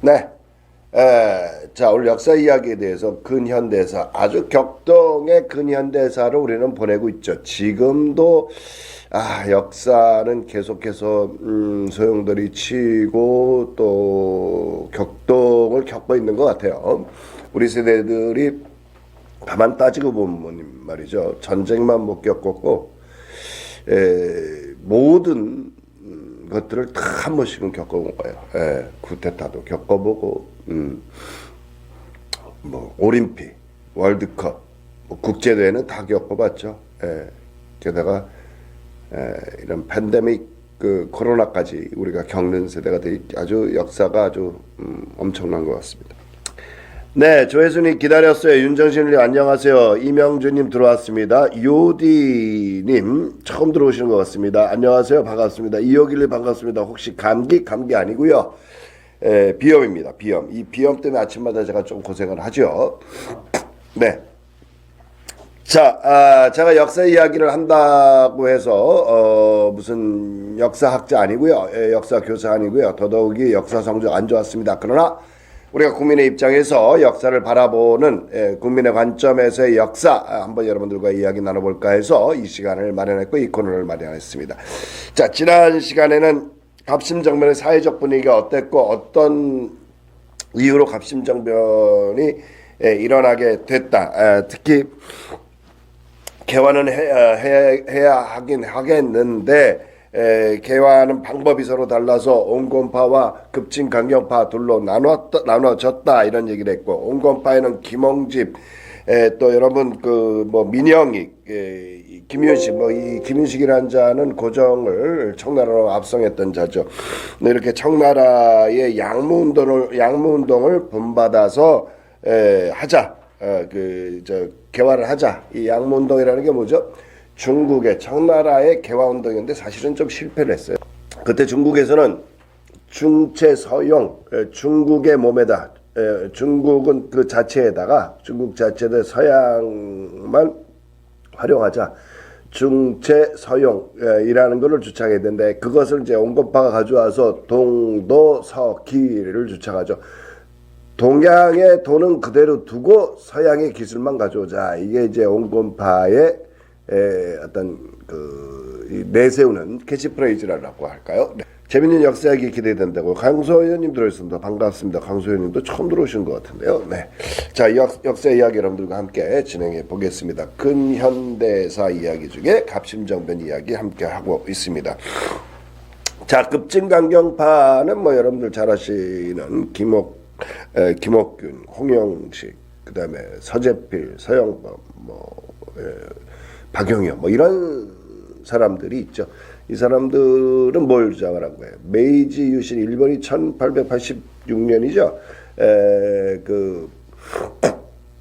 네. 자, 오늘 역사 이야기에 대해서 근현대사, 아주 격동의 근현대사를 우리는 보내고 있죠. 지금도 역사는 계속해서 소용돌이 치고 또 격동을 겪고 있는 것 같아요. 우리 세대들이 가만 따지고 보면 말이죠. 전쟁만 못 겪었고 모든 것들을 다 한 번씩은 겪어본 거예요. 쿠데타도 겪어보고, 뭐 올림픽, 월드컵, 뭐 국제대회는 다 겪어봤죠. 게다가 이런 팬데믹, 그 코로나까지 우리가 겪는 세대가 아주 역사가 아주 엄청난 것 같습니다. 네, 조혜순이 기다렸어요. 윤정신님 안녕하세요. 이명주님 들어왔습니다. 요디님 처음 들어오시는 것 같습니다. 안녕하세요. 반갑습니다. 이호길님 반갑습니다. 혹시 감기 아니고요. 비염입니다. 비염. 이 비염 때문에 아침마다 제가 좀 고생을 하죠. 네. 자, 제가 역사 이야기를 한다고 해서 무슨 역사학자 아니고요. 역사 교사 아니고요. 더더욱이 역사 성적 안 좋았습니다. 그러나 우리가 국민의 입장에서 역사를 바라보는 국민의 관점에서의 역사 한번 여러분들과 이야기 나눠볼까 해서 이 시간을 마련했고 이 코너를 마련했습니다. 자, 지난 시간에는 갑심정변의 사회적 분위기가 어땠고 어떤 이유로 갑심정변이 일어나게 됐다. 특히 개화는 해야 하긴 하겠는데 개화는 방법이 서로 달라서 온건파와 급진강경파 둘로 나눠졌다 이런 얘기를 했고, 온건파에는 김홍집 또 여러분 그 뭐 민영익 김윤식 이 김윤식이라는 자는 고정을 청나라로 압송했던 자죠. 이렇게 청나라의 양무운동을 본받아서 하자 개화를 하자. 이 양무운동이라는 게 뭐죠? 중국의 청나라의 개화운동이었는데 사실은 좀 실패를 했어요. 그때 중국에서는 중체 서용, 중국의 몸에다, 중국은 그 자체에다가 중국 자체에 서양만 활용하자. 중체 서용이라는 것을 주창해야 되는데 그것을 이제 온건파가 가져와서 동도 서기를 주창하죠. 동양의 돈은 그대로 두고 서양의 기술만 가져오자. 이게 이제 온건파의 어떤 그 내세우는 캐치프레이즈라고 할까요? 네. 재밌는 역사 이야기 기대된다고 강소 의원님 들어있습니다. 반갑습니다. 강소 의원님도 처음 들어오신 것 같은데요. 네, 자 역사 이야기 여러분들과 함께 진행해 보겠습니다. 근현대사 이야기 중에 갑심정변 이야기 함께 하고 있습니다. 자, 급진강경파는 뭐 여러분들 잘 아시는 김옥균, 홍영식, 그다음에 서재필, 서영범, 박영현 이런 사람들이 있죠. 이 사람들은 뭘 주장을 한 거예요? 메이지 유신 일본이 1886년이죠. 그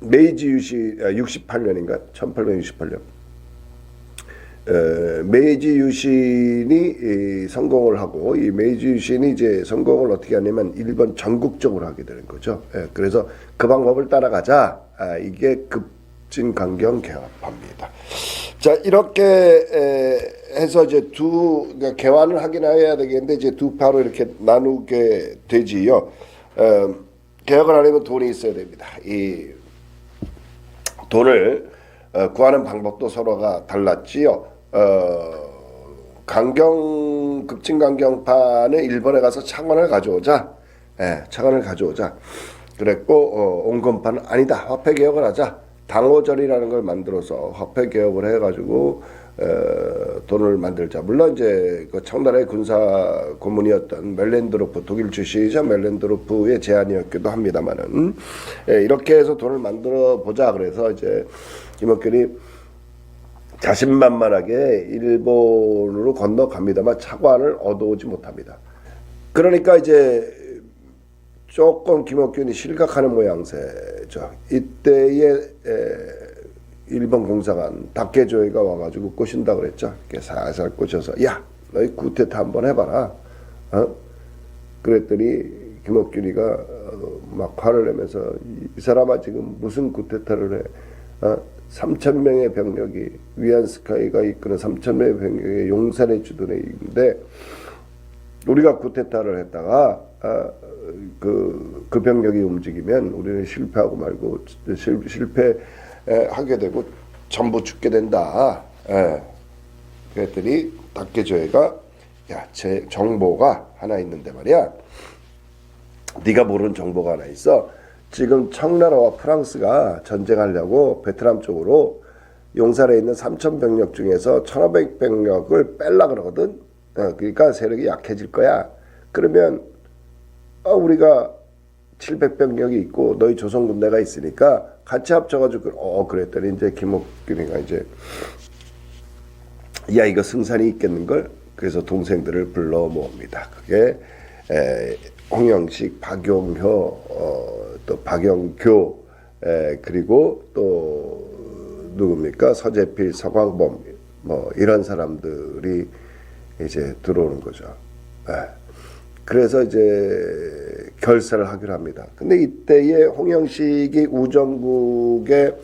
메이지 유신 68년인가? 1868년. 메이지 유신이 성공을 하고 이 메이지 유신이 이제 성공을 어떻게 하냐면 일본 전국적으로 하게 되는 거죠. 그래서 그 방법을 따라가자. 이게 급진강경 개화파입니다. 자, 이렇게 해서 이제 그러니까 개화를 하긴 해야 되겠는데 이제 두 파로 이렇게 나누게 되지요. 개혁을 하려면 돈이 있어야 됩니다. 이 돈을 구하는 방법도 서로가 달랐지요. 급진강경파는 일본에 가서 창원을 가져오자. 창원을 가져오자. 그랬고 온건파는 아니다. 화폐 개혁을 하자. 당오절이라는 걸 만들어서 화폐 개혁을 해가지고 돈을 만들자. 물론 이제 그 청나라의 군사 고문이었던 멜렌드로프, 독일 출신이죠. 멜렌드로프의 제안이었기도 합니다만은 이렇게 해서 돈을 만들어 보자. 그래서 이제 김옥균이 자신만만하게 일본으로 건너갑니다만 차관을 얻어오지 못합니다. 그러니까 이제 조금 김옥균이 실각하는 모양새죠. 이때에 일본 공사관 다케조이가 와가지고 꼬신다 그랬죠. 이렇게 살살 꼬셔서 야, 너희 쿠데타 한번 해봐라. 그랬더니 김옥균이가 막 화를 내면서 이 사람아 지금 무슨 쿠데타를 해? 3,000명의 병력이 위안스카이가 이끄는 3,000명의 병력이 용산에 주둔해 있는데 우리가 쿠데타를 했다가 그 병력이 움직이면 우리는 실패하고 말고 실패하게 되고 전부 죽게 된다. 그랬더니 닥개조회가 야, 제 정보가 하나 있는데 말이야. 네가 모르는 정보가 하나 있어. 지금 청나라와 프랑스가 전쟁하려고 베트남 쪽으로 용산에 있는 3,000 병력 중에서 1,500 병력을 뺄라 그러거든. 그러니까 세력이 약해질 거야. 그러면 우리가 700 병력이 있고 너희 조선 군대가 있으니까 같이 합쳐가지고 그랬더니 이제 김옥균이가 이제 야 이거 승산이 있겠는걸. 그래서 동생들을 불러 모읍니다. 그게 홍영식, 박용효, 또 박영교, 그리고 또 누굽니까? 서재필, 서광범, 뭐 이런 사람들이 이제 들어오는 거죠. 그래서 이제 결사를 하기로 합니다. 근데 이때에 홍영식이 우정국의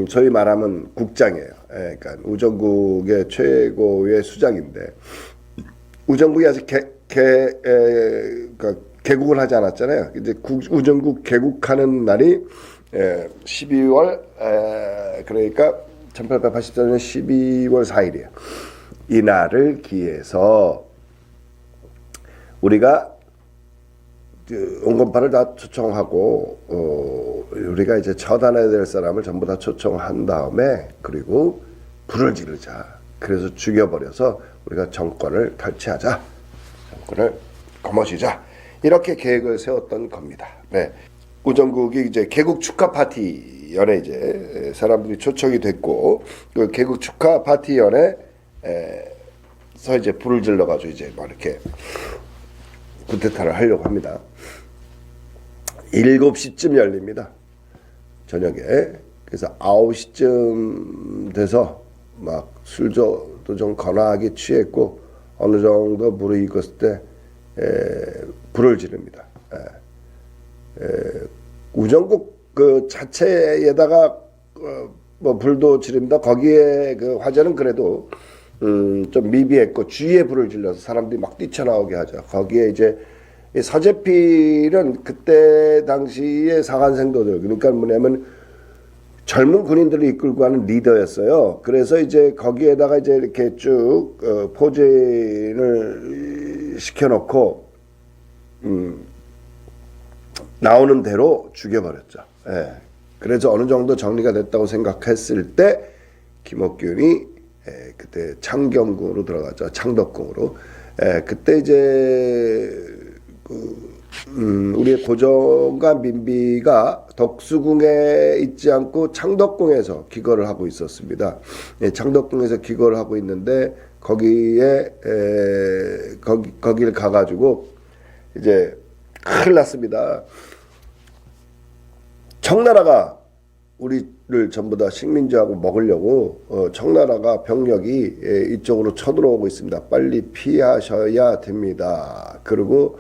저희 말하면 국장이에요. 그러니까 우정국의 최고의 수장인데 우정국이 아직 그러니까 개국을 하지 않았잖아요. 이제 우정국 개국하는 날이 12월 그러니까 1884년 12월 4일이에요. 이 날을 기해서 우리가 온건파를 다 초청하고 우리가 이제 처단해야 될 사람을 전부 다 초청한 다음에 그리고 불을 지르자. 그래서 죽여버려서 우리가 정권을 탈취하자. 정권을 거머쥐자. 이렇게 계획을 세웠던 겁니다. 네. 우정국이 이제 개국 축하 파티 연에 이제 사람들이 초청이 됐고 그 개국 축하 파티 연에서 이제 불을 질러가지고 이제 막 이렇게 쿠데타를 하려고 합니다. 7시쯤 열립니다. 저녁에. 그래서 9시쯤 돼서 막 술도 좀 거나하게 취했고 어느 정도 무르익었을 때 불을 지릅니다. 우정국 그 자체에다가 뭐 불도 지릅니다. 거기에 그 화재는 그래도 좀 미비했고 주위에 불을 질러서 사람들이 막 뛰쳐나오게 하죠. 거기에 이제 서재필은 그때 당시에 상한생도들 그러니까 뭐냐면 젊은 군인들을 이끌고 가는 리더였어요. 그래서 이제 거기에다가 이제 이렇게 쭉 포진을 시켜놓고 나오는 대로 죽여버렸죠. 그래서 어느 정도 정리가 됐다고 생각했을 때 김옥균이 그때 창경궁으로 들어갔죠. 창덕궁으로. 그때 이제 우리의 고종과 민비가 덕수궁에 있지 않고 창덕궁에서 기거를 하고 있었습니다. 창덕궁에서 기거를 하고 있는데 거기에 거기를 가가지고 이제 큰일 났습니다. 청나라가 우리를 전부 다 식민지하고 먹으려고 청나라가 병력이 이쪽으로 쳐들어오고 있습니다. 빨리 피하셔야 됩니다. 그리고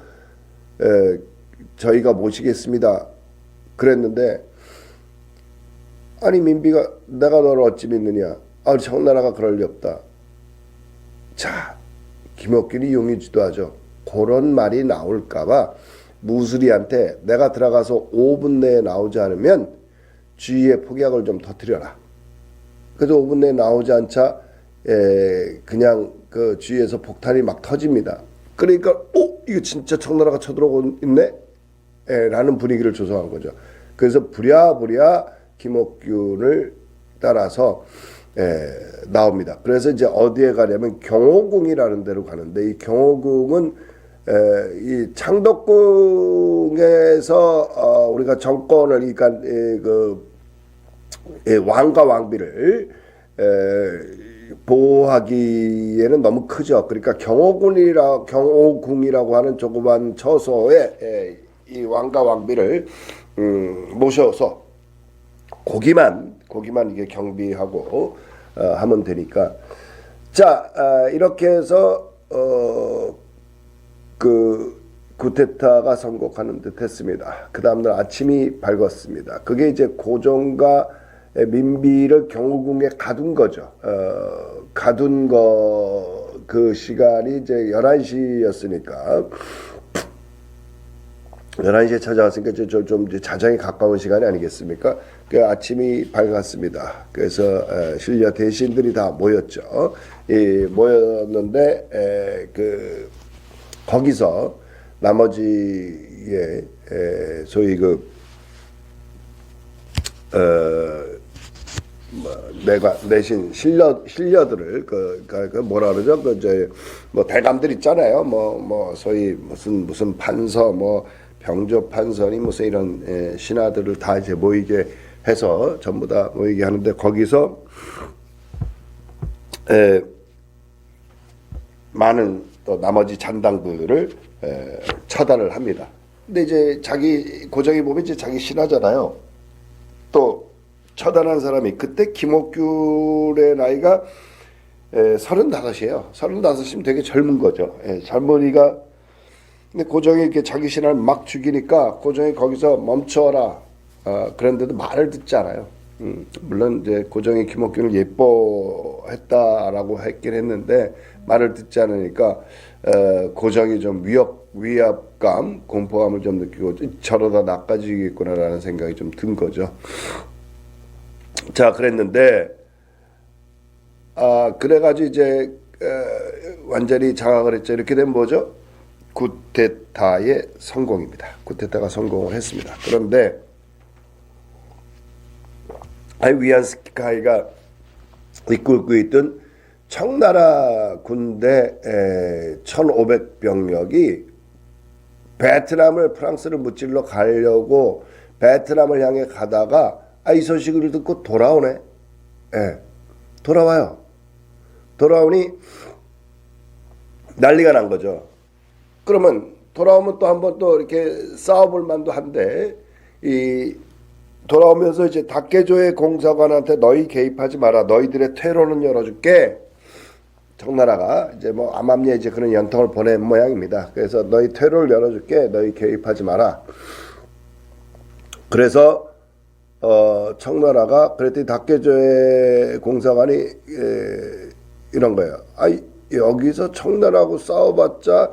저희가 모시겠습니다. 그랬는데 아니 민비가 내가 너를 어찌 믿느냐. 청나라가 그럴 리 없다. 자, 김옥균이 용의주도하죠. 그런 말이 나올까봐 무수리한테 내가 들어가서 5분 내에 나오지 않으면 주위에 폭약을 좀 터뜨려라. 그래서 5분 내에 나오지 않자 그냥 그 주위에서 폭탄이 막 터집니다. 그러니까 이거 진짜 청나라가 쳐들어오고 있네? 라는 분위기를 조성한 거죠. 그래서 부랴부랴 김옥균을 따라서 나옵니다. 그래서 이제 어디에 가냐면 경호궁이라는 데로 가는데 이 경호궁은 이 창덕궁에서 우리가 정권을 그러니까 왕과 왕비를 보호하기에는 너무 크죠. 그러니까 경호궁이라고 하는 조그만 처소에 이 왕과 왕비를 모셔서 고기만 이게 경비하고 하면 되니까 자 이렇게 해서 그 쿠데타가 성공하는 듯 했습니다. 그 다음날 아침이 밝았습니다. 그게 이제 고종과 민비를 경호궁에 가둔 거죠. 가둔 그 시간이 이제 11시였으니까 11시에 찾아왔으니까 좀 이제 자정에 가까운 시간이 아니겠습니까? 그 아침이 밝았습니다. 그래서 신려 대신들이 다 모였죠. 모였는데 거기서 나머지의 소위 내신 신려들을 그 뭐라 그러죠? 뭐 대감들 있잖아요. 뭐 소위 무슨 판서 뭐 병조 판서니 무슨 이런 신하들을 다 이제 모이게 해서 전부 다 모이게 하는데 거기서 많은 또 나머지 잔당들을 처단을 합니다. 근데 이제 자기 고정이 보면 이제 자기 신하잖아요. 또 처단한 사람이 그때 김옥균의 나이가 35이에요. 35이면 되게 젊은 거죠. 젊은이가 근데 고정이 이렇게 자기 신하를 막 죽이니까 고정이 거기서 멈춰라. 그런데도 말을 듣지 않아요. 물론 이제 고정이 김옥균을 예뻐했다라고 했긴 했는데 말을 듣지 않으니까 고정이 좀 위압감, 공포감을 좀 느끼고 저러다 나까지겠구나라는 생각이 좀 든 거죠. 자, 그랬는데 그래가지고 이제 완전히 장악을 했죠. 이렇게 되면 뭐죠? 쿠데타의 성공입니다. 쿠데타가 성공을 했습니다. 그런데 위안스카이가 이끌고 있던 청나라 군대 1,500병력이 베트남을 프랑스를 무찔러 가려고 베트남을 향해 가다가 이 소식을 듣고 돌아오네. 돌아와요. 돌아오니 난리가 난 거죠. 그러면 돌아오면 또 한번 또 이렇게 싸워볼 만도 한데 돌아오면서 이제 닭개조의 공사관한테 너희 개입하지 마라. 너희들의 퇴로는 열어줄게. 청나라가 이제 뭐 암암리에 이제 그런 연통을 보낸 모양입니다. 그래서 너희 퇴로를 열어줄게. 너희 개입하지 마라. 그래서 청나라가 그랬더니 닭개조의 공사관이 이런 거예요. 여기서 청나라하고 싸워봤자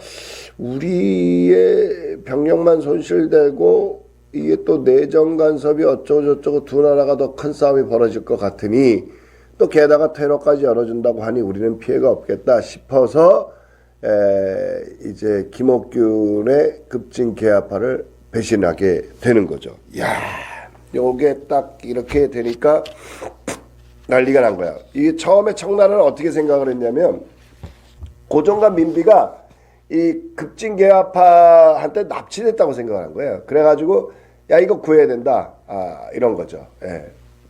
우리의 병력만 손실되고 이게 또 내정 간섭이 어쩌고저쩌고 두 나라가 더 큰 싸움이 벌어질 것 같으니 또 게다가 퇴로까지 열어준다고 하니 우리는 피해가 없겠다 싶어서 이제 김옥균의 급진 개화파를 배신하게 되는 거죠. 야, 요게 딱 이렇게 되니까 난리가 난 거야. 이게 처음에 청나라는 어떻게 생각을 했냐면 고종과 민비가 이 급진개화파한테 납치됐다고 생각한 거예요. 그래가지고 야 이거 구해야 된다. 이런 거죠.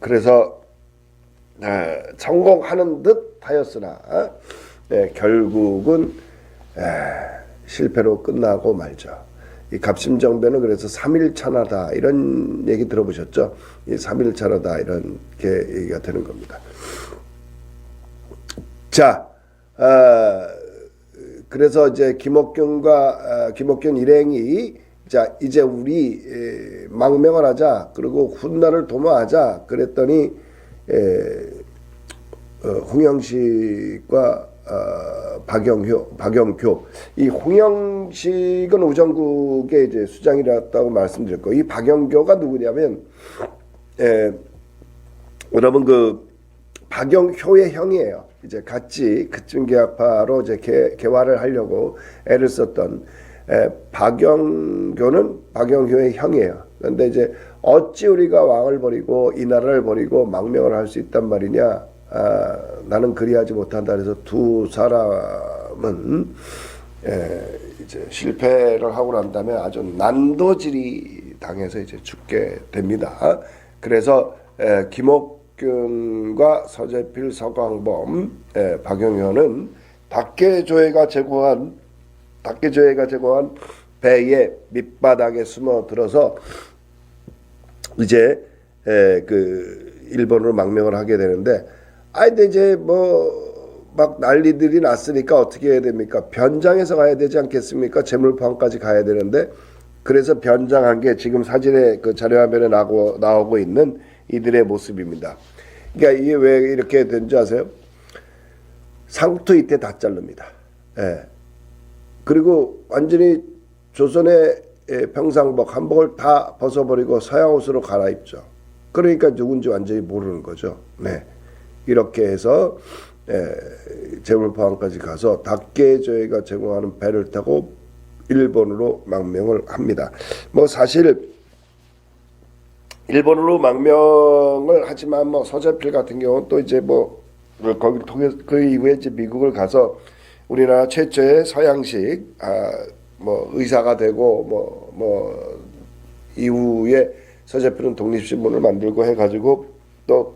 그래서 성공하는 듯 하였으나 결국은 실패로 끝나고 말죠. 이 갑심정변은 그래서 3일천하다 이런 얘기 들어보셨죠? 이 3일천하다 이런 게 얘기가 되는 겁니다. 자, 그래서 이제 김옥균 일행이 자 이제 우리 망명을 하자 그리고 훗날을 도모하자 그랬더니 홍영식과 박영효 이 홍영식은 우정국의 이제 수장이었다고 말씀드렸고 이 박영교가 누구냐면 여러분 그 박영효의 형이에요. 이제 같이 급진개화파로 이제 개화를 하려고 애를 썼던 박영교는 박영효의 형이에요. 그런데 이제 어찌 우리가 왕을 버리고 이 나라를 버리고 망명을 할 수 있단 말이냐? 나는 그리하지 못한다. 그래서 두 사람은 이제 실패를 하고 난 다음에 아주 난도질이 당해서 이제 죽게 됩니다. 그래서 김옥균과 서재필, 서광범, 박영효는 닭개조회가 제공한 배의 밑바닥에 숨어들어서 이제 그 일본으로 망명을 하게 되는데 근데 이제 뭐 막 난리들이 났으니까 어떻게 해야 됩니까? 변장해서 가야 되지 않겠습니까? 제물포항까지 가야 되는데 그래서 변장한 게 지금 사진에 그 자료화면에 나오고 있는 이들의 모습입니다. 그러니까 이게 왜 이렇게 된지 아세요? 상투 이때 다 자릅니다. 그리고 완전히 조선의 평상복 한복을 다 벗어버리고 서양 옷으로 갈아입죠. 그러니까 누군지 완전히 모르는 거죠. 네. 이렇게 해서 제물포항까지 가서 닥개조이가 제공하는 배를 타고 일본으로 망명을 합니다. 뭐 사실 일본으로 망명을 하지만 뭐 서재필 같은 경우는 또 이제 뭐 거기를 통해 그 이후에 이제 미국을 가서 우리나라 최초의 서양식 뭐 의사가 되고 뭐 이후에 서재필은 독립신문을 만들고 해가지고 또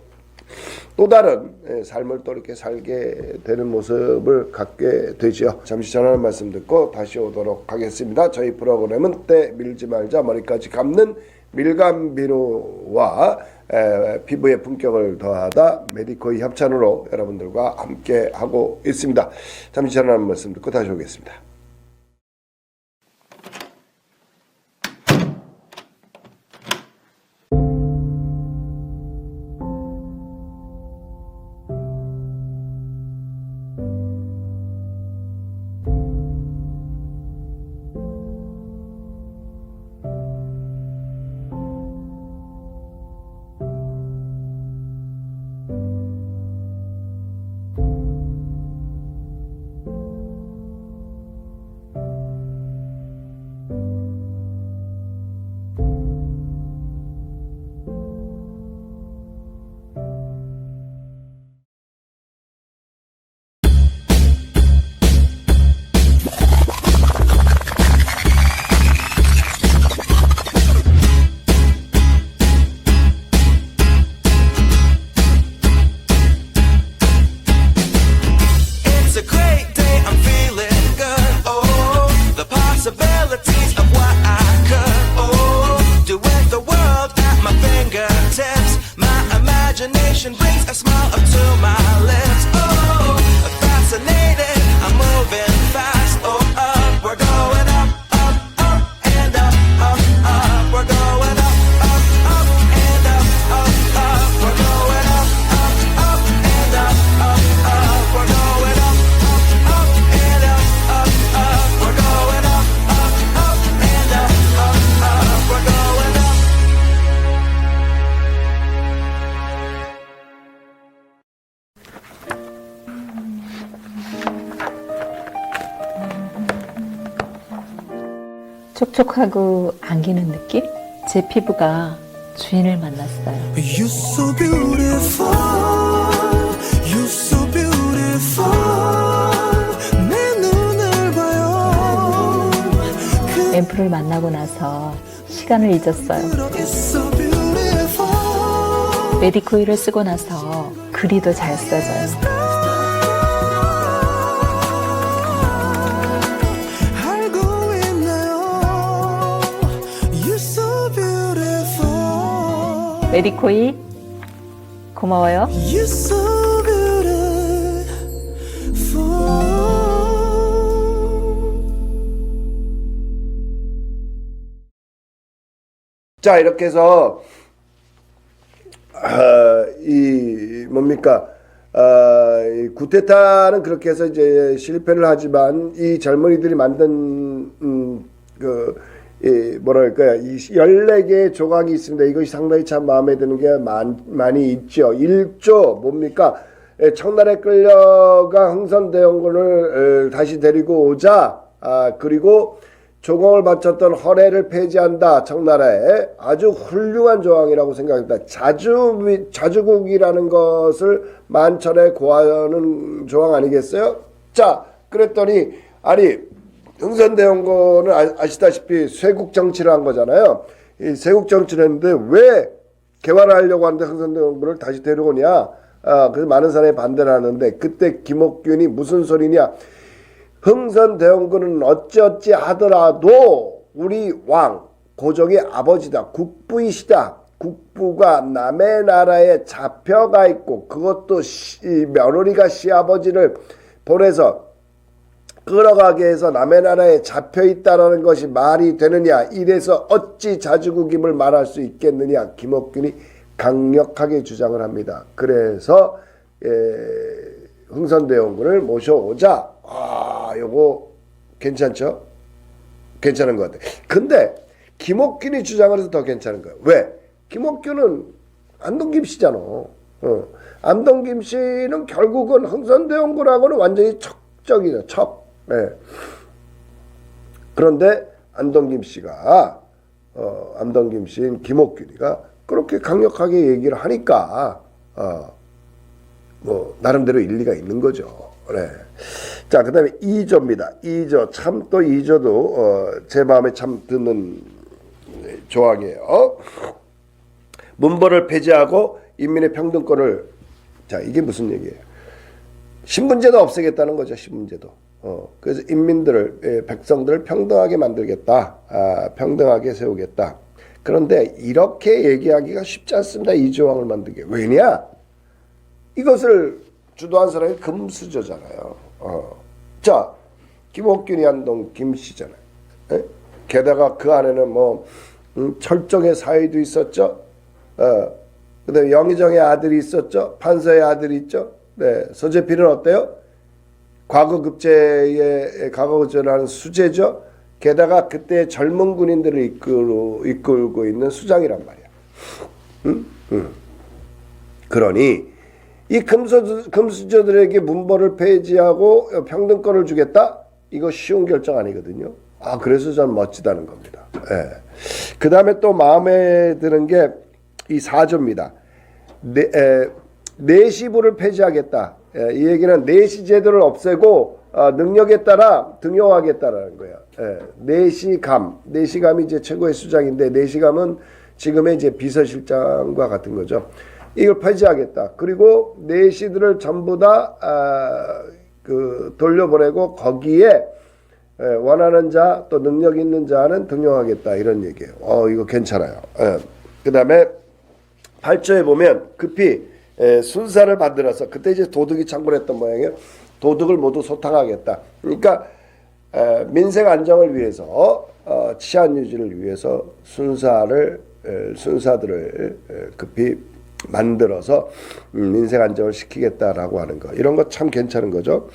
다른 삶을 또 이렇게 살게 되는 모습을 갖게 되죠. 잠시 전하는 말씀 듣고 다시 오도록 하겠습니다. 저희 프로그램은 때 밀지 말자 머리까지 감는 밀감 비누와 피부의 품격을 더하다 메디코이 협찬으로 여러분들과 함께 하고 있습니다. 잠시 전하는 말씀 듣고 다시 오겠습니다. Imagination brings a smile up to my lips. Oh, fascinated, I'm moving fast. Oh, up, we're going up, up, up, and up, up, up. We're going up, up, up, and up, up, up. We're going up, up, up, and up, up, up. We're going up, up, up, and up, up, up. We're going up, up, up, and up, up, up. We're going up. 촉촉하고 안기는 느낌? 제 피부가 주인을 만났어요. You're so beautiful, you're so beautiful. 내 눈을 봐요. 앰플을 만나고 나서 시간을 잊었어요. It's so beautiful. 메디코이를 쓰고 나서 글이 더 잘 써져요. 알고 있나요? You're so beautiful. 메디코이 고마워요. You're so beautiful. 자, 이렇게 해서 이 뭡니까? 이 구테타는 그렇게 해서 이제 실패를 하지만 이 젊은이들이 만든 뭐랄까요? 이 14개의 조각이 있습니다. 이것이 상당히 참 마음에 드는 게 많이 있죠. 1조 뭡니까? 청나라에 끌려가 흥선대원군을 다시 데리고 오자. 그리고 조공을 바쳤던 허례를 폐지한다. 청나라에 아주 훌륭한 조항이라고 생각합니다. 자주국이라는 것을 만천에 고하는 조항 아니겠어요? 자, 그랬더니 아니 흥선대원군은 아시다시피 쇄국 정치를 한 거잖아요. 이 쇄국 정치를 했는데 왜 개화를 하려고 하는데 흥선대원군을 다시 데려오냐? 그래서 많은 사람이 반대를 하는데 그때 김옥균이 무슨 소리냐? 흥선대원군은 어찌어찌 하더라도 우리 왕 고종의 아버지다. 국부이시다. 국부가 남의 나라에 잡혀가 있고 그것도 며느리가 시아버지를 보내서 끌어가게 해서 남의 나라에 잡혀있다라는 것이 말이 되느냐. 이래서 어찌 자주국임을 말할 수 있겠느냐. 김옥균이 강력하게 주장을 합니다. 그래서 흥선대원군을 모셔오자. 요거 괜찮죠? 괜찮은 것 같아. 근데 김옥균이 주장을 해서 더 괜찮은 거야. 왜? 김옥균은 안동김 씨잖아. 안동김 씨는 결국은 흥선대원군하고는 완전히 척적이죠. 척. 네. 그런데 안동김 씨가 안동김 씨인 김옥균이가 그렇게 강력하게 얘기를 하니까 뭐 나름대로 일리가 있는 거죠. 네. 자, 그다음에 2조입니다. 2조 참 또 2조도 제 마음에 참 드는 조항이에요. 문벌을 폐지하고 인민의 평등권을 자 이게 무슨 얘기예요? 신분제도 없애겠다는 거죠. 신분제도. 그래서 인민들을 백성들을 평등하게 만들겠다. 평등하게 세우겠다. 그런데 이렇게 얘기하기가 쉽지 않습니다. 이 조항을 만들기. 왜냐? 이것을 주도한 사람이 금수저잖아요. 자, 김옥균이 안동 김씨잖아요. 에? 게다가 그 안에는 뭐 철종의 사위도 있었죠. 그다음에 영의정의 아들이 있었죠. 판서의 아들이 있죠. 네, 서재필은 어때요? 과거급제를 하는 수재죠. 게다가 그때 젊은 군인들을 이끌고 있는 수장이란 말이야. 그러니 이 금수저들에게 문벌을 폐지하고 평등권을 주겠다? 이거 쉬운 결정 아니거든요. 그래서 저는 멋지다는 겁니다. 예. 그 다음에 또 마음에 드는 게 이 4조입니다. 내시부를 폐지하겠다. 이 얘기는 내시 제도를 없애고 능력에 따라 등용하겠다라는 거예요. 내시감이 이제 최고의 수장인데 내시감은 지금의 이제 비서실장과 같은 거죠. 이걸 폐지하겠다. 그리고 내시들을 전부 다 돌려보내고 거기에 원하는 자 또 능력 있는 자는 등용하겠다 이런 얘기예요. 이거 괜찮아요. 그 다음에 8조에 보면 급히 순사를 만들어서 그때 이제 도둑이 창궐했던 모양이에요. 도둑을 모두 소탕하겠다. 그러니까 민생 안정을 위해서 치안 유지를 위해서 순사들을 급히 만들어서 민생 안정을 시키겠다라고 하는 거. 이런 거 참 괜찮은 거죠.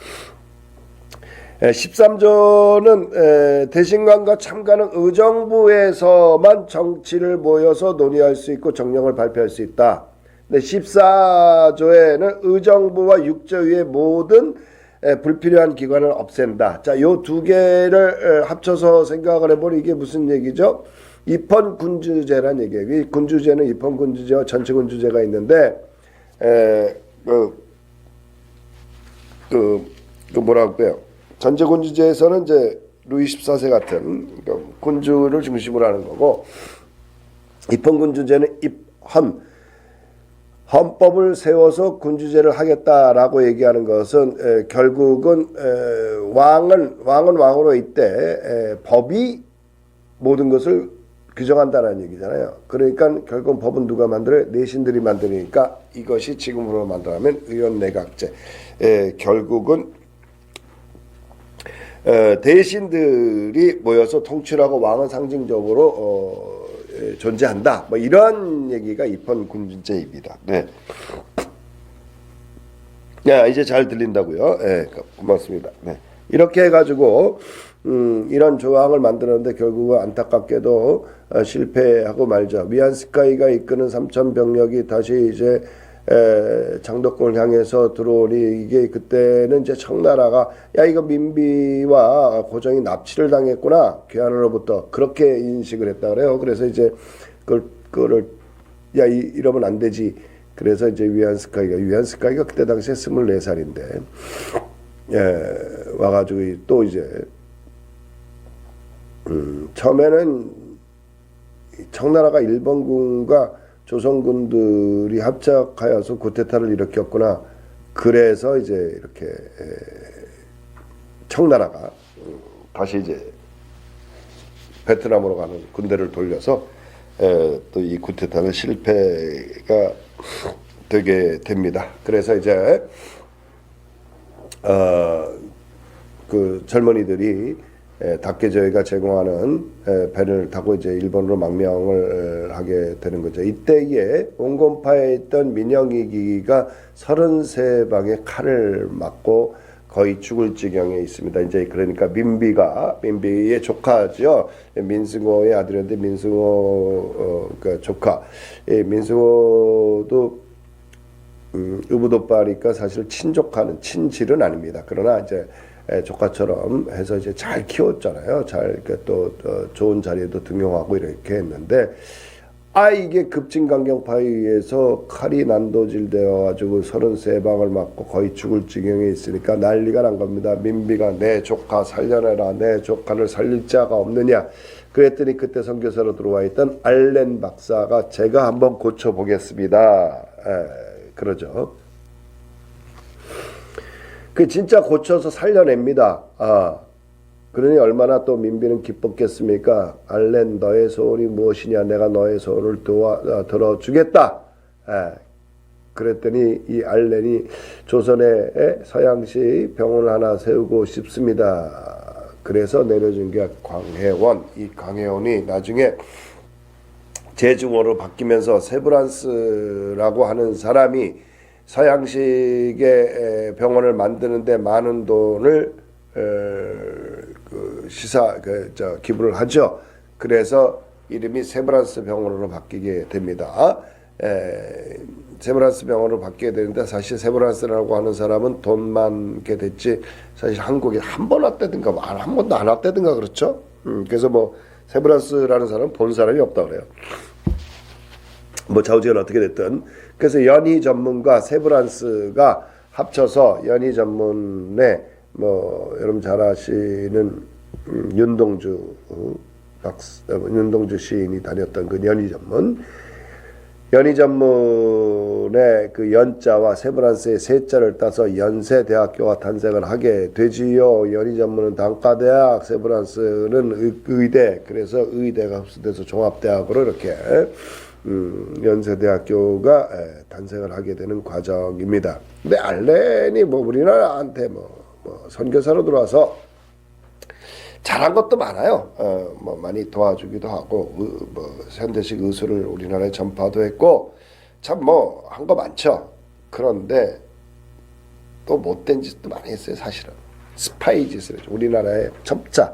13조는 대신관과 참관은 의정부에서만 정치를 모여서 논의할 수 있고 정령을 발표할 수 있다. 근데 14조에는 의정부와 육조위의 모든 불필요한 기관을 없앤다. 자, 요 두 개를 합쳐서 생각을 해보니 이게 무슨 얘기죠? 입헌군주제란 얘기예요. 이 군주제는 입헌군주제와 전체군주제가 있는데 뭐라고 해요? 전체군주제에서는 이제 루이 14세 같은 군주를 중심으로 하는 거고 입헌군주제는 헌법을 세워서 군주제를 하겠다라고 얘기하는 것은 결국은 왕은 왕으로 있되 법이 모든 것을 규정한다는 얘기잖아요. 그러니까 결국 법은 누가 만들어요? 내신들이 만드니까 이것이 지금으로 만들어가면 의원내각제. 결국은 대신들이 모여서 통치하고 왕은 상징적으로 존재한다. 뭐 이런 얘기가 입헌군주제입니다. 네. 야, 이제 잘 들린다고요? 네, 고맙습니다. 네. 이렇게 해가지고 이런 조항을 만들었는데 결국은 안타깝게도 실패하고 말죠. 위안스카이가 이끄는 3천 병력이 다시 이제 장덕궁을 향해서 들어오니 이게 그때는 이제 청나라가 야 이거 민비와 고종이 납치를 당했구나 괴한으로부터 그렇게 인식을 했다 그래요. 그래서 이제 그거를 야 이러면 안 되지. 그래서 이제 위안스카이가 그때 당시에 24살인데 와가지고 또 이제 처음에는 청나라가 일본군과 조선군들이 합작하여서 쿠데타를 일으켰구나. 그래서 이제 이렇게 청나라가 다시 이제 베트남으로 가는 군대를 돌려서 또 이 쿠데타는 실패가 되게 됩니다. 그래서 이제 그 젊은이들이 닭계저희가 제공하는 배를 타고 이제 일본으로 망명을 하게 되는 거죠. 이때에 온건파에 있던 민영이기가 33방의 칼을 맞고 거의 죽을 지경에 있습니다. 이제 그러니까 민비의 조카죠. 민승호의 아들인데 민승호 그 조카. 민승호도 의붓오빠니까 사실 친족하는 친질은 아닙니다. 그러나 이제 조카처럼 해서 이제 잘 키웠잖아요. 잘 또 좋은 자리에도 등용하고 이렇게 했는데 이게 급진강경파에 의해서 칼이 난도질되어 가지고 33방을 맞고 거의 죽을 지경에 있으니까 난리가 난 겁니다. 민비가 내 조카 살려내라, 내 조카를 살릴 자가 없느냐. 그랬더니 그때 선교사로 들어와 있던 알렌 박사가 제가 한번 고쳐보겠습니다. 그러죠. 그 진짜 고쳐서 살려냅니다. 그러니 얼마나 또 민비는 기뻤겠습니까? 알렌 너의 소원이 무엇이냐? 내가 너의 소원을 들어주겠다. 그랬더니 이 알렌이 조선에 서양시 병원을 하나 세우고 싶습니다. 그래서 내려준 게 광해원. 이 광해원이 나중에 제중어로 바뀌면서 세브란스라고 하는 사람이 서양식의 병원을 만드는데 많은 돈을 기부를 하죠. 그래서 이름이 세브란스 병원으로 바뀌게 됩니다. 세브란스 병원으로 바뀌게 되는데 사실 세브란스라고 하는 사람은 돈 많게 됐지 사실 한국에 한 번 왔다든가 한 번도 안 왔다든가 그렇죠. 그래서 뭐 세브란스라는 사람은 본 사람이 없다 그래요. 뭐 좌우지간 어떻게 됐든 그래서 연희 전문과 세브란스가 합쳐서 연희 전문에 뭐 여러분 잘 아시는 윤동주 시인이 다녔던 그 연희 전문의 그 연자와 세브란스의 세자를 따서 연세대학교가 탄생을 하게 되지요. 연희 전문은 단과대학, 세브란스는 의대. 그래서 의대가 흡수돼서 종합대학으로 이렇게 연세대학교가 탄생을 하게 되는 과정입니다. 근데 알렌이 뭐 우리나라한테 뭐 선교사로 들어와서 잘한 것도 많아요. 뭐 많이 도와주기도 하고 뭐 현대식 의술을 우리나라에 전파도 했고 참 뭐 한 거 많죠. 그런데 또 못된 짓도 많이 했어요. 사실은 스파이 짓을 했죠. 우리나라의 첩자.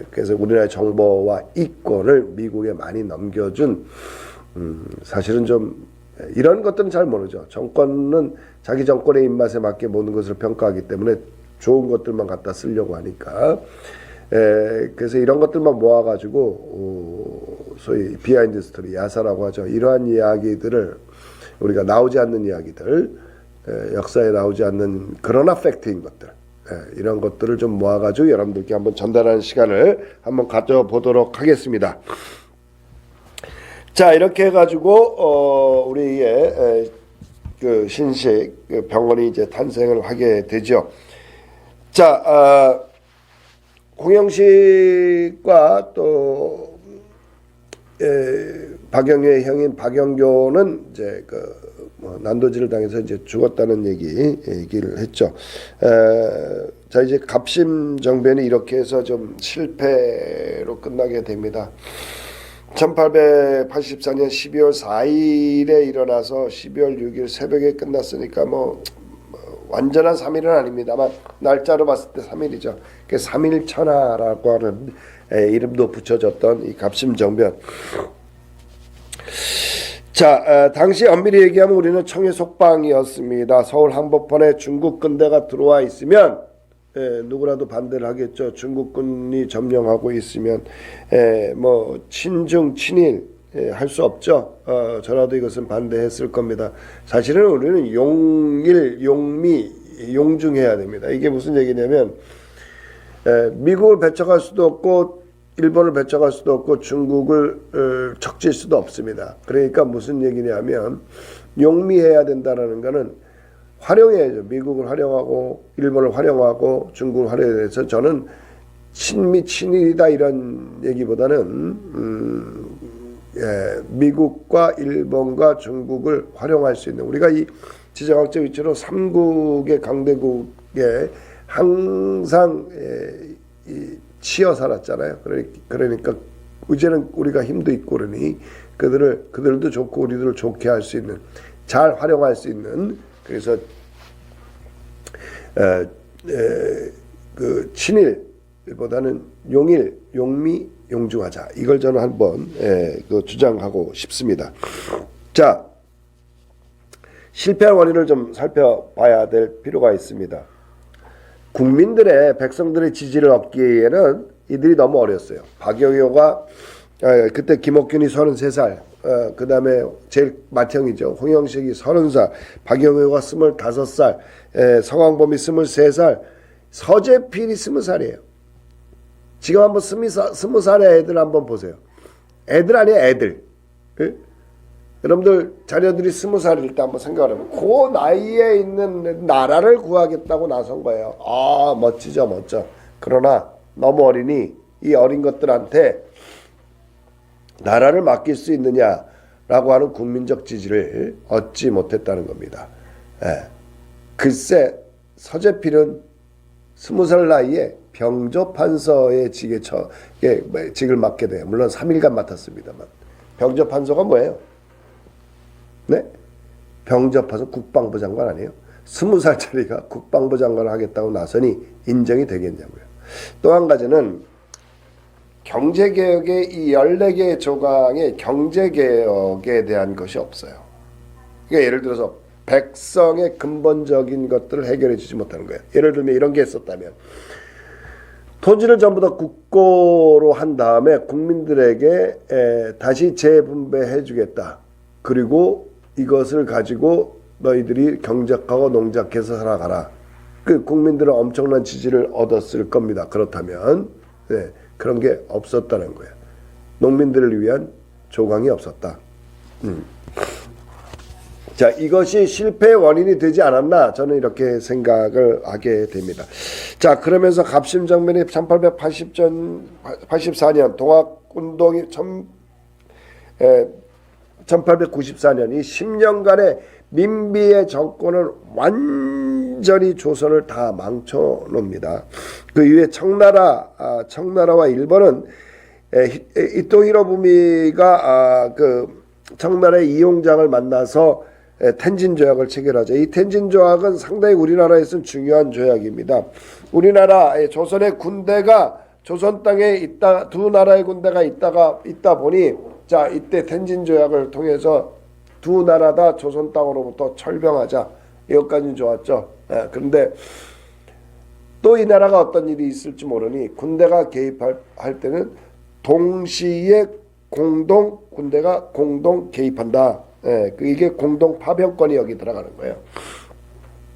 그래서 우리나라의 정보와 이권을 미국에 많이 넘겨준 사실은 좀 이런 것들은 잘 모르죠. 정권은 자기 정권의 입맛에 맞게 모든 것을 평가하기 때문에 좋은 것들만 갖다 쓰려고 하니까 그래서 이런 것들만 모아가지고 소위 비하인드 스토리, 야사라고 하죠. 이러한 이야기들을 우리가 나오지 않는 이야기들, 역사에 나오지 않는 그러나 팩트인 것들 이런 것들을 좀 모아가지고 여러분들께 한번 전달하는 시간을 한번 가져보도록 하겠습니다. 자, 이렇게 해가지고 우리의 그 신식 병원이 이제 탄생을 하게 되죠. 자, 홍영식과 또 박영효의 형인 박영교는 이제 난도질을 당해서 이제 죽었다는 얘기를 했죠. 자, 이제 갑심정변이 이렇게 해서 좀 실패로 끝나게 됩니다. 1884년 12월 4일에 일어나서 12월 6일 새벽에 끝났으니까 뭐 완전한 3일은 아닙니다만 날짜로 봤을 때 3일이죠. 그 3일천하라고 하는 이름도 붙여졌던 이 갑심정변. 자, 당시 엄밀히 얘기하면 우리는 청해 속방이었습니다. 서울 항복판에 중국 군대가 들어와 있으면 누구라도 반대를 하겠죠. 중국군이 점령하고 있으면 뭐 친중 친일 할 수 없죠. 저라도 이것은 반대했을 겁니다. 사실은 우리는 용일 용미 용중해야 됩니다. 이게 무슨 얘기냐면 미국을 배척할 수도 없고 일본을 배척할 수도 없고 중국을 척질 수도 없습니다. 그러니까 무슨 얘기냐면 용미해야 된다라는 거는 활용해야죠. 미국을 활용하고 일본을 활용하고 중국을 활용해서 저는 친미 친일이다 이런 얘기보다는 미국과 일본과 중국을 활용할 수 있는 우리가 이 지정학적 위치로 삼국의 강대국에 항상 치여 살았잖아요. 그러니까 이제는 우리가 힘도 있고 그러니 그들도 좋고 우리들을 좋게 할 수 있는 잘 활용할 수 있는 그래서 그 친일보다는 용일, 용미, 용중하자. 이걸 저는 한번 그 주장하고 싶습니다. 자, 실패한 원인을 좀 살펴봐야 될 필요가 있습니다. 국민들의 백성들의 지지를 얻기에는 이들이 너무 어렸어요. 박영효가 그때 김옥균이 33살, 그 다음에 제일 맏형이죠. 홍영식이 30살, 박영효가 25살, 서광범이 23살, 서재필이 20살이에요. 지금 한번 20살의 애들 한번 보세요. 애들 아니에요, 애들. 예? 여러분들 자녀들이 20살일 때 한번 생각을 해보면 그 나이에 있는 나라를 구하겠다고 나선 거예요. 아, 멋지죠, 멋져. 그러나 너무 어리니 이 어린 것들한테 나라를 맡길 수 있느냐라고 하는 국민적 지지를 얻지 못했다는 겁니다. 예. 글쎄 서재필은 20살 나이에 병조판서의 직을 맡게 돼요. 물론 3일간 맡았습니다만. 병조판서가 뭐예요? 네? 병조판서 국방부 장관 아니에요? 20살짜리가 국방부 장관을 하겠다고 나서니 인정이 되겠냐고요. 또 한 가지는 경제개혁의 이 14개의 조강에 경제개혁에 대한 것이 없어요. 그러니까 예를 들어서 백성의 근본적인 것들을 해결해 주지 못하는 거예요. 예를 들면 이런 게 있었다면 토지를 전부 다 국고로 한 다음에 국민들에게 다시 재분배해 주겠다. 그리고 이것을 가지고 너희들이 경작하고 농작해서 살아가라. 그 국민들은 엄청난 지지를 얻었을 겁니다. 그렇다면 그런 게 없었다는 거예요. 농민들을 위한 조강이 없었다. 자, 이것이 실패의 원인이 되지 않았나 저는 이렇게 생각을 하게 됩니다. 자, 그러면서 갑심정변이 1884년 동학운동이 1894년 이 10년간의 민비의 정권을 완전히 조선을 다 망쳐놓습니다. 그 이후에 청나라와 일본은 이토 히로부미가 그 청나라의 이용장을 만나서 텐진 조약을 체결하죠. 이 텐진 조약은 상당히 우리나라에서는 중요한 조약입니다. 우리나라 조선의 군대가 조선 땅에 있다, 두 나라의 군대가 있다 보니 자, 이때 텐진 조약을 통해서 두 나라 다 조선 땅으로부터 철병하자. 여기까지는 좋았죠. 그런데 또 이 나라가 어떤 일이 있을지 모르니 군대가 개입할 때는 동시에 군대가 공동 개입한다. 이게 공동 파병권이 여기 들어가는 거예요.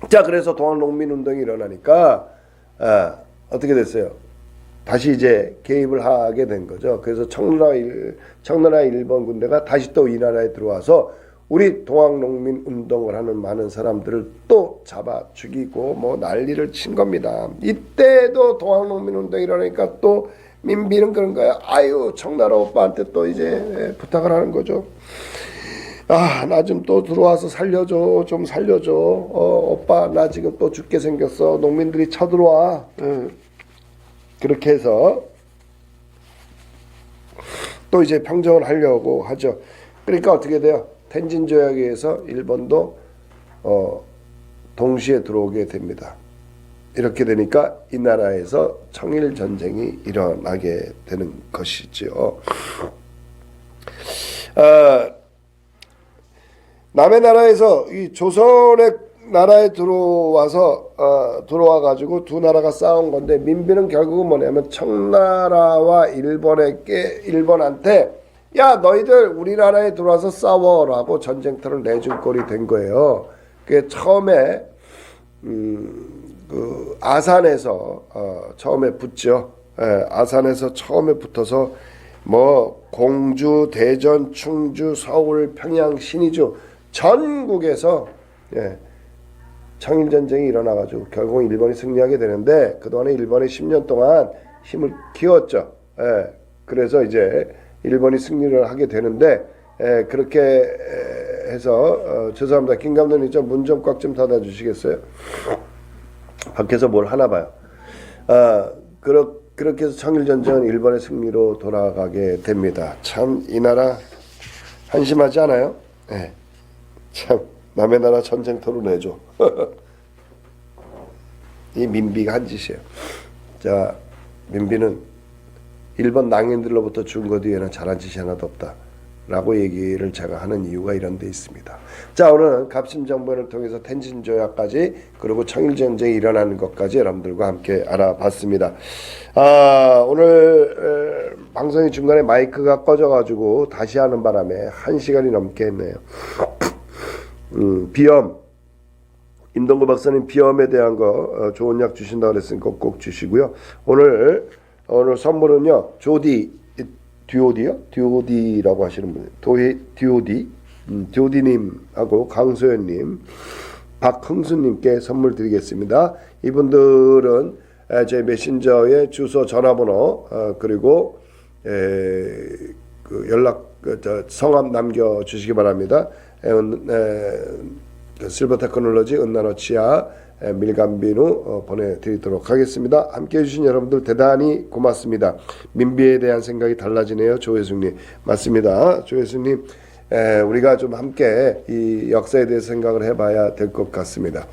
자, 그래서 동학농민운동이 일어나니까 어떻게 됐어요? 다시 이제 개입을 하게 된 거죠. 그래서 청나라 일본 군대가 다시 또 이 나라에 들어와서 우리 동학농민운동을 하는 많은 사람들을 또 잡아 죽이고 뭐 난리를 친 겁니다. 이때도 동학농민운동이 일어나니까 또 민비는 그런 거야. 아유, 청나라 오빠한테 또 이제 부탁을 하는 거죠. 아, 나 좀 또 들어와서 살려줘. 좀 살려줘. 오빠 나 지금 또 죽게 생겼어. 농민들이 쳐들어와. 그렇게 해서 또 이제 평정을 하려고 하죠. 그러니까 어떻게 돼요? 텐진 조약에 의해서 일본도 동시에 들어오게 됩니다. 이렇게 되니까 이 나라에서 청일 전쟁이 일어나게 되는 것이죠. 남의 나라에서 이 조선의 나라에 들어와 가지고 두 나라가 싸운 건데 민비는 결국은 뭐냐면 청나라와 일본한테 야, 너희들 우리나라에 들어와서 싸워라고 전쟁터를 내준 꼴이 된 거예요. 그게 처음에 그 아산에서 처음에 붙죠. 아산에서 처음에 붙어서 뭐 공주, 대전, 충주, 서울, 평양, 신의주 전국에서 청일전쟁이 일어나가지고 결국 일본이 승리하게 되는데 그동안에 일본이 10년 동안 힘을 키웠죠. 그래서 이제 일본이 승리를 하게 되는데 그렇게 해서 죄송합니다. 김 감독님 좀 문 좀 꽉 좀 닫아 주시겠어요? 밖에서 뭘 하나 봐요. 그렇게 해서 청일전쟁은 일본의 승리로 돌아가게 됩니다. 참 이 나라 한심하지 않아요? 참 남의 나라 전쟁터로 내줘. 이 민비가 한 짓이에요. 자, 민비는 일본 낭인들로부터 준 것 뒤에는 잘한 짓이 하나도 없다 라고 얘기를 제가 하는 이유가 이런 데 있습니다. 자, 오늘은 갑심정변을 통해서 텐신조약까지 그리고 청일전쟁이 일어나는 것까지 여러분들과 함께 알아봤습니다. 오늘 방송이 중간에 마이크가 꺼져가지고 다시 하는 바람에 1시간이 넘게 했네요. 비염, 임동구 박사님 비염에 대한 거 좋은 약 주신다고 그랬으니까 꼭 주시고요. 오늘 선물은요, 듀오디라고 하시는 분, 듀오디님하고 강소연님, 박흥수님께 선물 드리겠습니다. 이분들은 제 메신저에 주소, 전화번호 그리고 그 연락 성함 남겨주시기 바랍니다. 실버테크놀로지 은나노치아 밀감비누 보내드리도록 하겠습니다. 함께해 주신 여러분들 대단히 고맙습니다. 민비에 대한 생각이 달라지네요. 조혜숙님. 맞습니다. 조혜숙님, 우리가 좀 함께 이 역사에 대해서 생각을 해봐야 될 것 같습니다.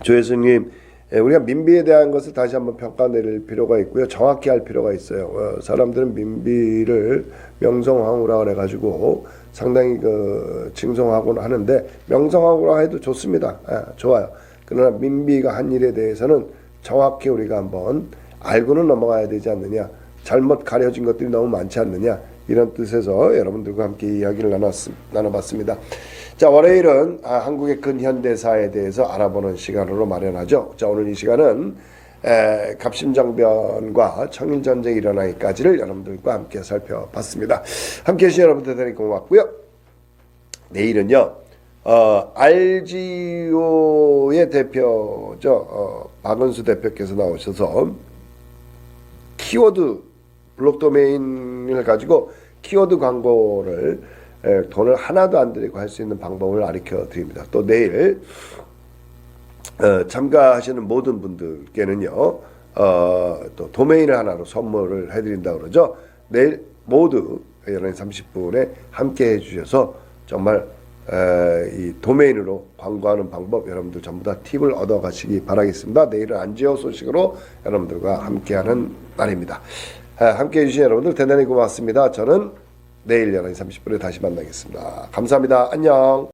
조혜숙님, 우리가 민비에 대한 것을 다시 한번 평가 내릴 필요가 있고요. 정확히 할 필요가 있어요. 사람들은 민비를 명성황후라 그래가지고 상당히 칭송하곤 하는데, 명성황후라 해도 좋습니다. 좋아요. 그러나 민비가 한 일에 대해서는 정확히 우리가 한번 알고는 넘어가야 되지 않느냐, 잘못 가려진 것들이 너무 많지 않느냐, 이런 뜻에서 여러분들과 함께 이야기를 나눠봤습니다. 자, 월요일은 한국의 근현대사에 대해서 알아보는 시간으로 마련하죠. 자, 오늘 이 시간은 갑심정변과 청일전쟁이 일어나기까지를 여러분들과 함께 살펴봤습니다. 함께해 주신 여러분들 대단히 고맙고요. 내일은요, RGO의 대표죠, 박은수 대표께서 나오셔서 키워드 블록 도메인을 가지고 키워드 광고를 돈을 하나도 안 들이고 할 수 있는 방법을 가르쳐 드립니다. 또 내일 참가하시는 모든 분들께는요, 또 도메인을 하나로 선물을 해드린다고 그러죠. 내일 모두 11시 30분에 함께 해주셔서 정말 이 도메인으로 광고하는 방법 여러분들 전부 다 팁을 얻어가시기 바라겠습니다. 내일은 안지호 소식으로 여러분들과 함께하는 날입니다. 함께해 주신 여러분들 대단히 고맙습니다. 저는 내일 11시 30분에 다시 만나겠습니다. 감사합니다. 안녕.